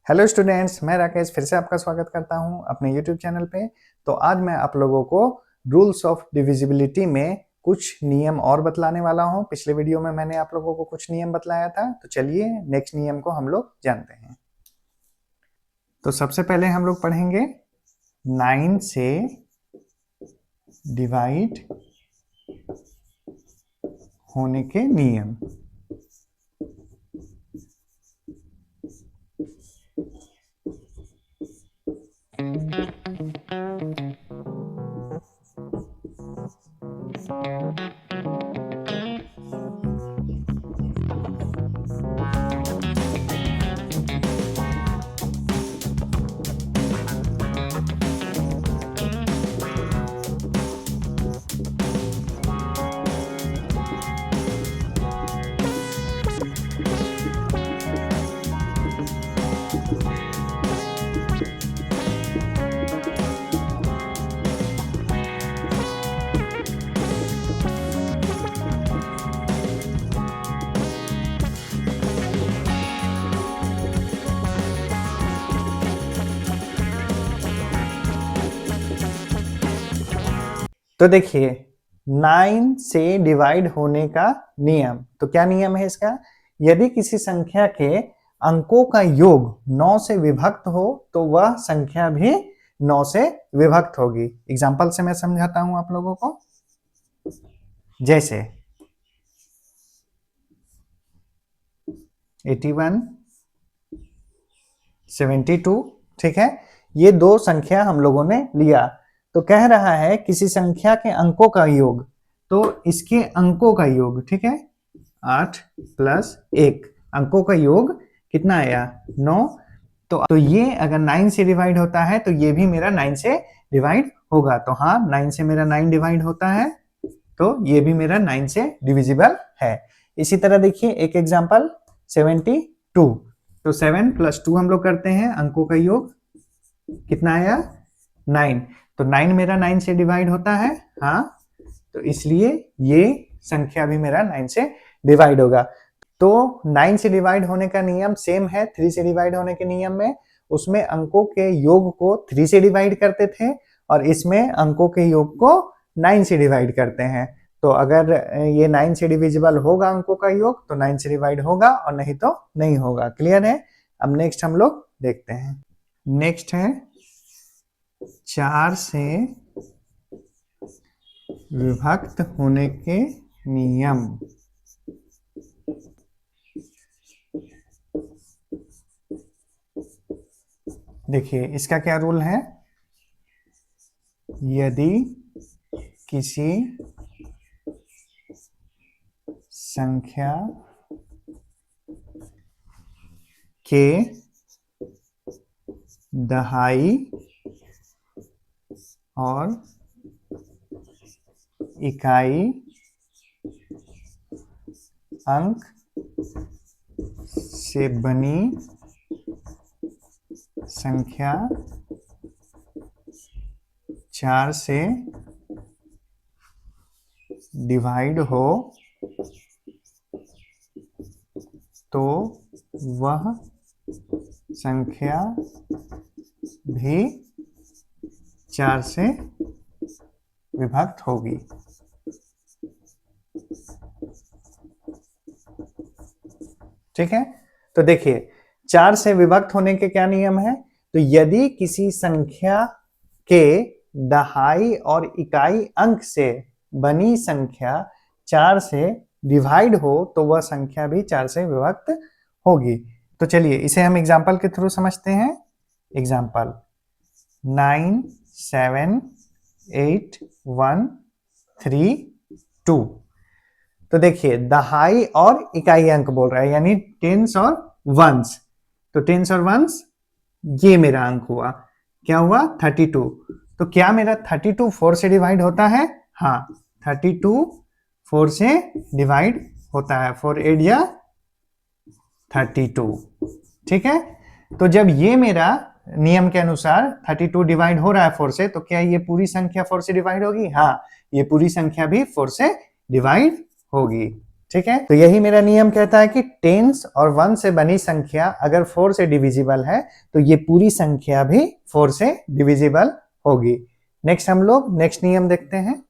Hello students, मैं राकेश फिर से आपका स्वागत करता हूं अपने यूट्यूब चैनल पे। तो आज मैं आप लोगों को रूल्स ऑफ डिविजिबिलिटी में कुछ नियम और बतलाने वाला हूं। पिछले वीडियो में मैंने आप लोगों को कुछ नियम बतलाया था, तो चलिए नेक्स्ट नियम को हम लोग जानते हैं। तो सबसे पहले हम लोग पढ़ेंगे 9 से डिवाइड होने के नियम। तो देखिए 9 से डिवाइड होने का नियम। तो क्या नियम है इसका? यदि किसी संख्या के अंकों का योग 9 से विभक्त हो तो वह संख्या भी 9 से विभक्त होगी। एग्जाम्पल से मैं समझाता हूं आप लोगों को। जैसे 81, 72, ठीक है, ये दो संख्या हम लोगों ने लिया। तो कह रहा है किसी संख्या के अंकों का योग, तो इसके अंकों का योग, ठीक है, 8 + 1 अंकों का योग कितना आया? 9। तो ये अगर 9 से डिवाइड होता है तो ये भी मेरा 9 से डिवाइड होगा। तो हाँ, 9 से मेरा 9 डिवाइड होता है, तो ये भी मेरा 9 से डिविजिबल है। इसी तरह देखिए एक एग्जांपल 72। तो 7 + 2 हम लोग करते हैं, अंकों का योग कितना आया? 9। तो 9 मेरा 9 से डिवाइड होता है, हाँ, तो इसलिए ये संख्या भी मेरा 9 से डिवाइड होगा। तो 9 से डिवाइड होने का नियम सेम है 3 से डिवाइड होने के नियम में। उसमें अंकों के योग को 3 से डिवाइड करते थे और इसमें अंकों के योग को 9 से डिवाइड करते हैं। तो अगर ये 9 से डिविजिबल होगा अंकों का योग तो 9 से डिवाइड होगा, और नहीं तो नहीं होगा। क्लियर है? अब नेक्स्ट हम लोग देखते हैं। नेक्स्ट है 4 से विभक्त होने के नियम। देखिए इसका क्या रूल है? यदि किसी संख्या के दहाई और इकाई अंक से बनी संख्या 4 से डिवाइड हो तो वह संख्या भी 4 से विभक्त होगी। ठीक है, तो देखिए 4 से विभक्त होने के क्या नियम है? तो यदि किसी संख्या के दहाई और इकाई अंक से बनी संख्या 4 से डिवाइड हो तो वह संख्या भी 4 से विभक्त होगी। तो चलिए इसे हम एग्जाम्पल के थ्रू समझते हैं। एग्जाम्पल 9, 7, 8, 1, 3, 2। तो देखिए दहाई और इकाई अंक बोल रहा है, यानी टेंस और वंस। तो टेंस और वंस ये मेरा अंक हुआ, क्या हुआ? 32। तो क्या मेरा 32 4 से डिवाइड होता है? हाँ, 32 4 से डिवाइड होता है। 4 8 या 32, ठीक है। तो जब ये मेरा नियम के अनुसार 32 डिवाइड हो रहा है 4 से, तो क्या ये पूरी संख्या 4 से डिवाइड होगी? हाँ, ये पूरी संख्या भी 4 से डिवाइड होगी। ठीक है। तो यही मेरा नियम कहता है कि टेंस और 1 से बनी संख्या अगर 4 से डिविजिबल है तो ये पूरी संख्या भी 4 से डिविजिबल होगी। नेक्स्ट हम लोग नेक्स्ट नियम देखते हैं।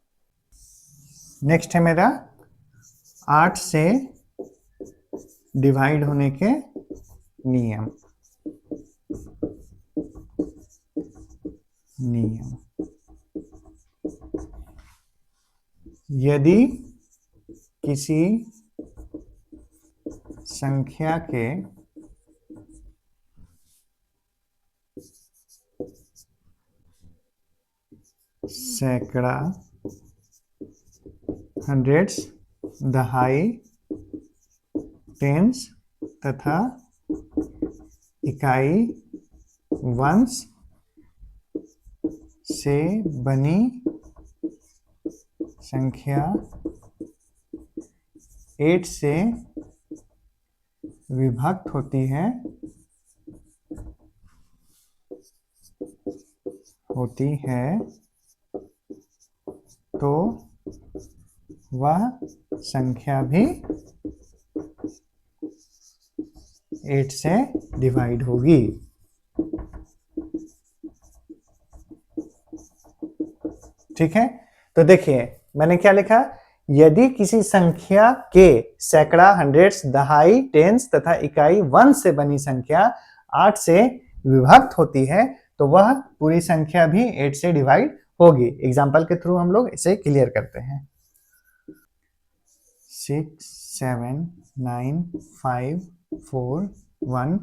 नेक्स्ट है मेरा 8 से डिवाइड होने के नियम। यदि किसी संख्या के सैकड़ा, हंड्रेड्स, दहाई, टेंस तथा इकाई वंस से बनी संख्या 8 से विभक्त होती है तो वह संख्या भी 8 से डिवाइड होगी। ठीक है। तो देखिए मैंने क्या लिखा, यदि किसी संख्या के सैकड़ा, हंड्रेड्स, दहाई, टेंस तथा इकाई 1 से बनी संख्या 8 से विभक्त होती है तो वह पूरी संख्या भी 8 से डिवाइड होगी। एग्जाम्पल के थ्रू हम लोग इसे क्लियर करते हैं। 6, 7, 9, 5, 4, 1,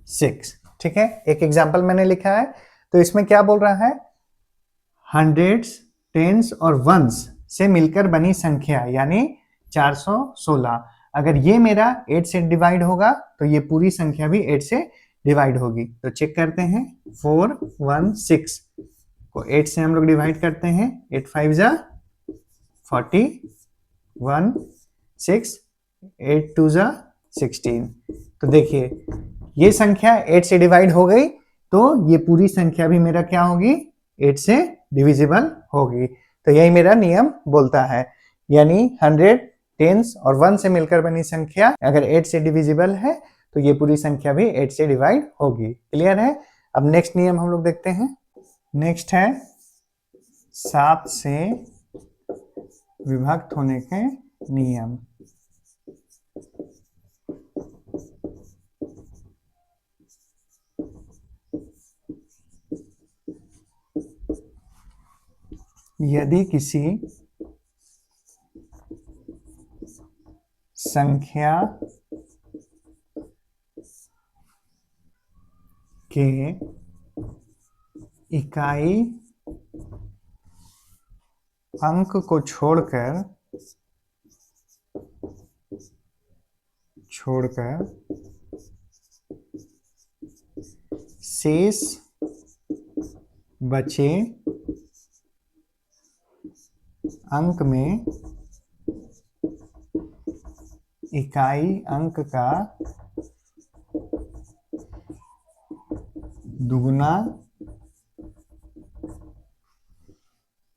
6। ठीक है। एक एग्जाम्पल मैंने लिखा है तो इसमें क्या बोल रहा है, हंड्रेड्स, टेंस और वंस से मिलकर बनी संख्या यानी 416। अगर ये मेरा 8 से डिवाइड होगा तो ये पूरी संख्या भी 8 से डिवाइड होगी। तो चेक करते हैं, 4, 1, 6 को 8 से हम लोग डिवाइड करते हैं। 8 5 जा 40, 1 6, 8 2 जा 16। तो देखिए ये संख्या 8 से डिवाइड हो गई तो ये पूरी संख्या भी मेरा क्या होगी, 8 से डिविजिबल होगी। तो यही मेरा नियम बोलता है, यानी 100, टेंस और 1 से मिलकर बनी संख्या अगर 8 से डिविजिबल है तो ये पूरी संख्या भी 8 से डिवाइड होगी। क्लियर है। अब नेक्स्ट नियम हम लोग देखते हैं। नेक्स्ट है 7 से विभक्त होने के नियम। यदि किसी संख्या के इकाई अंक को छोड़कर शेष बचे अंक में इकाई अंक का दुगुना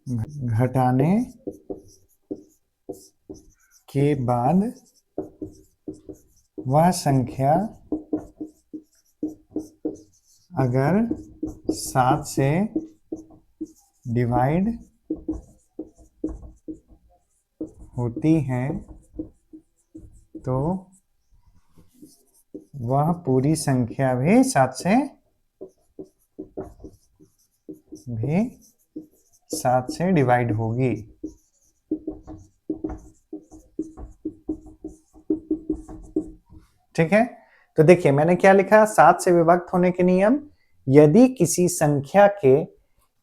घटाने के बाद वह संख्या अगर 7 से डिवाइड होती है तो वह पूरी संख्या भी 7 से डिवाइड होगी। ठीक है। तो देखिए मैंने क्या लिखा, 7 से विभक्त होने के नियम। यदि किसी संख्या के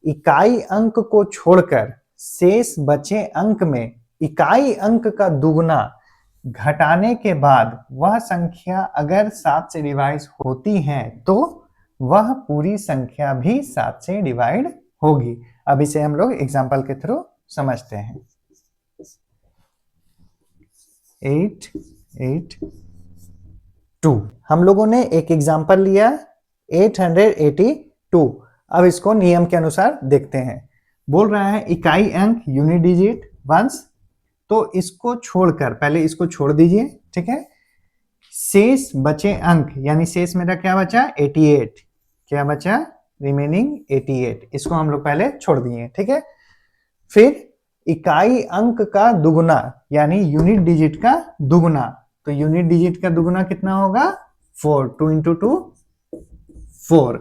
इकाई अंक को छोड़कर शेष बचे अंक में इकाई अंक का दुगुना घटाने के बाद वह संख्या अगर 7 से डिवाइड होती है तो वह पूरी संख्या भी 7 से डिवाइड होगी। अब इसे हम लोग एग्जाम्पल के थ्रू समझते हैं। 8, 8, 2। हम लोगों ने एक एग्जाम्पल लिया 882। अब इसको नियम के अनुसार देखते हैं। बोल रहा है इकाई अंक यूनिट डिजिट वंस, तो इसको छोड़कर पहले इसको छोड़ दीजिए, ठीक है। शेष बचे अंक, यानी शेष मेरा क्या बचा 88, क्या बचा रिमेनिंग 88, इसको हम लोग पहले छोड़ दिए, ठीक है। फिर इकाई अंक का दुगुना, यानी यूनिट डिजिट का दुगुना, तो यूनिट डिजिट का दुगुना कितना होगा 4, 2 इंटू 2 4।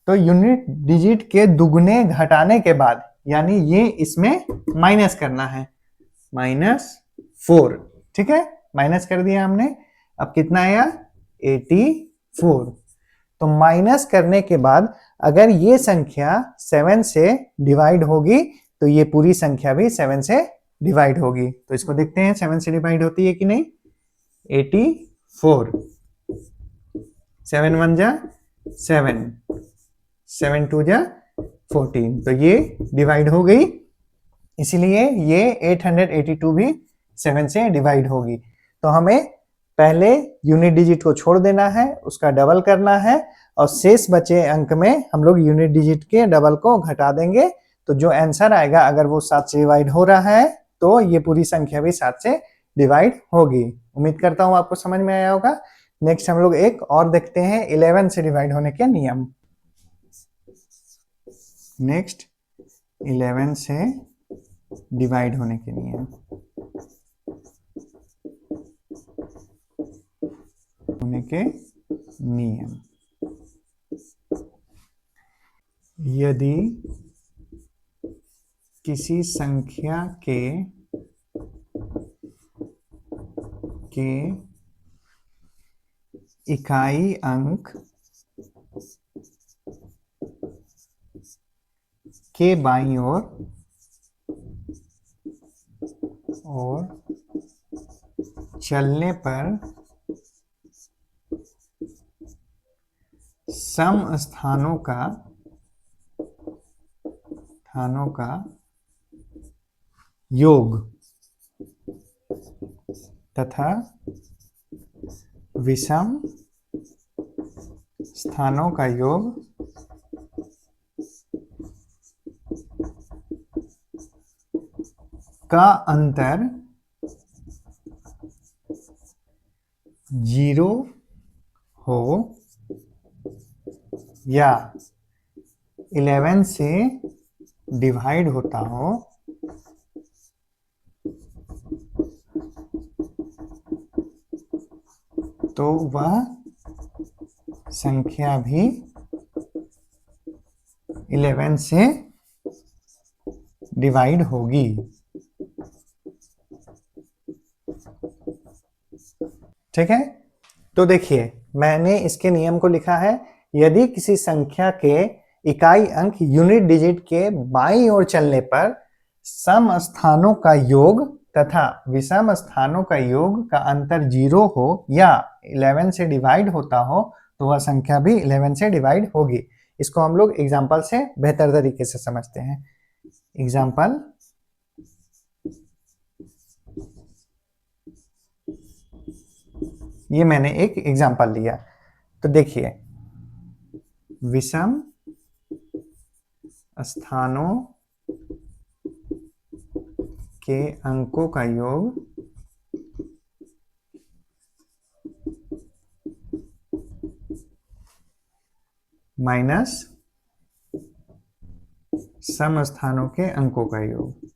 तो यूनिट डिजिट के दुगुने घटाने के बाद, यानी ये इसमें माइनस करना है, -4, ठीक है। माइनस कर दिया हमने, अब कितना आया 84। तो माइनस करने के बाद अगर ये संख्या 7 से डिवाइड होगी तो ये पूरी संख्या भी 7 से डिवाइड होगी। तो इसको देखते हैं 7 से डिवाइड होती है कि नहीं। 84, 7 1 जा 7, 7 2 जा 14, तो ये डिवाइड हो गई, इसलिए ये 882 भी 7 से डिवाइड होगी। तो हमें पहले यूनिट डिजिट को छोड़ देना है, उसका डबल करना है, और शेष बचे अंक में हम लोग यूनिट डिजिट के डबल को घटा देंगे। तो जो आंसर आएगा, अगर वो 7 से डिवाइड हो रहा है तो ये पूरी संख्या भी 7 से डिवाइड होगी। उम्मीद करता हूँ आपको समझ में आया होगा। नेक्स्ट हम लोग एक और देखते हैं 11 से डिवाइड होने के नियम। नेक्स्ट 11 से डिवाइड होने के नियम। यदि किसी संख्या के इकाई अंक के बाईं ओर चलने पर सम स्थानों का योग तथा विषम स्थानों का योग का अंतर 0 हो या 11 से डिवाइड होता हो, तो वह संख्या भी 11 से डिवाइड होगी। ठीक है, तो देखिए मैंने इसके नियम को लिखा है। यदि किसी संख्या के इकाई अंक यूनिट डिजिट के बाईं ओर चलने पर सम स्थानों का योग तथा विषम स्थानों का योग का अंतर 0 हो या 11 से डिवाइड होता हो, तो वह संख्या भी 11 से डिवाइड होगी। इसको हम लोग एग्जाम्पल से बेहतर तरीके से समझते हैं। एग्जाम्पल, ये मैंने एक एग्जाम्पल लिया, तो देखिए विषम स्थानों के अंकों का योग माइनस सम स्थानों के अंकों का योग।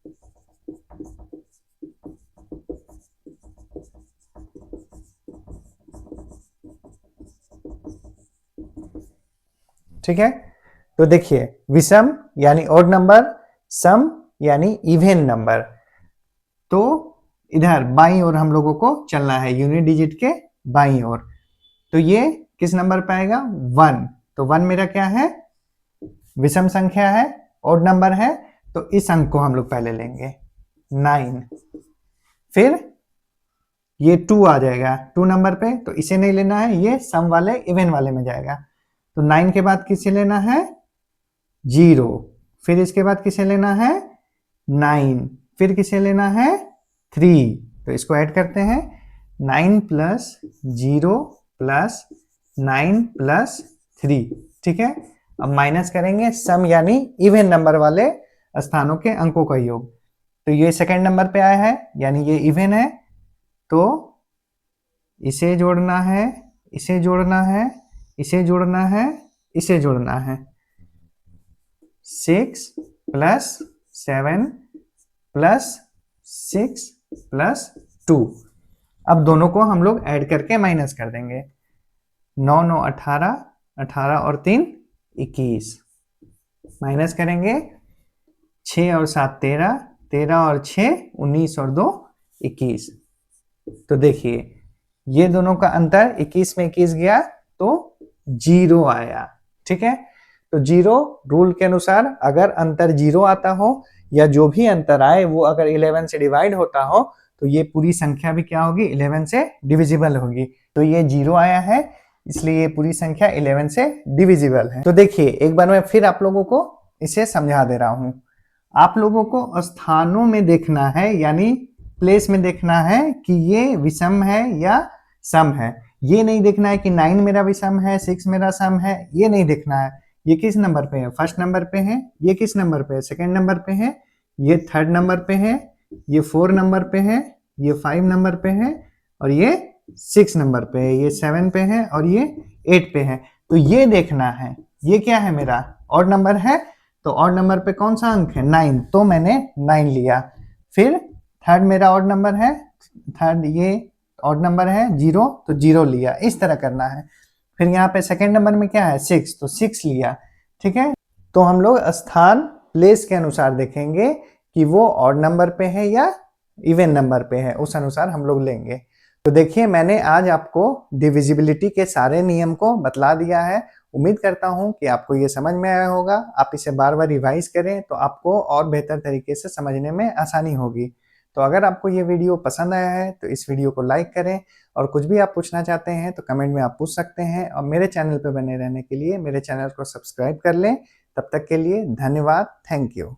ठीक है, तो देखिए विषम यानी ऑड नंबर, सम यानी इवन नंबर। तो इधर बाईं ओर हम लोगों को चलना है, यूनिट डिजिट के बाईं ओर। तो ये किस नंबर पे आएगा 1, तो 1 मेरा क्या है विषम संख्या है, ऑड नंबर है, तो इस अंक को हम लोग पहले लेंगे 9। फिर ये 2 आ जाएगा 2 नंबर पे, तो इसे नहीं लेना है, ये सम वाले इवन वाले में जाएगा। तो 9 के बाद किसे लेना है 0, फिर इसके बाद किसे लेना है 9, फिर किसे लेना है 3। तो इसको ऐड करते हैं 9 + 0 + 9 + 3। ठीक है, अब माइनस करेंगे सम यानी इवन नंबर वाले स्थानों के अंकों का योग। तो ये सेकंड नंबर पे आया है, यानी ये इवन है। तो इसे जोड़ना है, इसे जोड़ना है, इसे जोड़ना है, इसे जोड़ना है। 6 प्लस 7 प्लस 6 प्लस 2। अब दोनों को हम लोग ऐड करके माइनस कर देंगे। 9 9 18, 18 और 3 21, माइनस करेंगे। 6 और 7 13, 13 और 6 19 और 2 21। तो देखिए ये दोनों का अंतर 21 में 21 गया तो 0 आया। ठीक है, तो 0 रूल के अनुसार अगर अंतर 0 आता हो या जो भी अंतर आए वो अगर 11 से डिवाइड होता हो तो ये पूरी संख्या भी क्या होगी, 11 से डिविजिबल होगी। तो ये 0 आया है, इसलिए ये पूरी संख्या 11 से डिविजिबल है। तो देखिए एक बार मैं फिर आप लोगों को इसे समझा दे रहा हूं। आप लोगों को स्थानों में देखना है, यानी प्लेस में देखना है कि ये विषम है या सम है। ये नहीं देखना है कि 9 मेरा विषम है, 6 मेरा सम है, ये नहीं देखना है। ये किस नंबर पे है, फर्स्ट नंबर पे है। ये किस नंबर पे है, सेकंड नंबर पे है। ये थर्ड नंबर पे है। ये 4 नंबर पे है। ये 5 नंबर पे है और ये 6 नंबर पे है। ये 7 पे है और ये 8 पे है। तो ये देखना है ये क्या है, मेरा ऑड नंबर है। तो ऑड नंबर पे कौन सा अंक है, 9, तो मैंने 9 लिया। फिर थर्ड मेरा ऑड नंबर है, थर्ड ये ऑड नंबर है 0, तो 0 लिया। इस तरह करना है। फिर यहाँ पे सेकंड नंबर में क्या है 6, तो 6 लिया। ठीक है, तो हम लोग स्थान प्लेस के अनुसार देखेंगे कि वो ऑड नंबर पे है या इवन नंबर पे है, उस अनुसार हम लोग लेंगे। तो देखिए मैंने आज आपको डिविजिबिलिटी के सारे नियम को बतला दिया है। उम्मीद करता हूं कि आपको ये समझ में आया होगा। आप इसे बार बार रिवाइज करें तो आपको और बेहतर तरीके से समझने में आसानी होगी। तो अगर आपको ये वीडियो पसंद आया है तो इस वीडियो को लाइक करें, और कुछ भी आप पूछना चाहते हैं तो कमेंट में आप पूछ सकते हैं। और मेरे चैनल पर बने रहने के लिए मेरे चैनल को सब्सक्राइब कर लें। तब तक के लिए धन्यवाद, थैंक यू।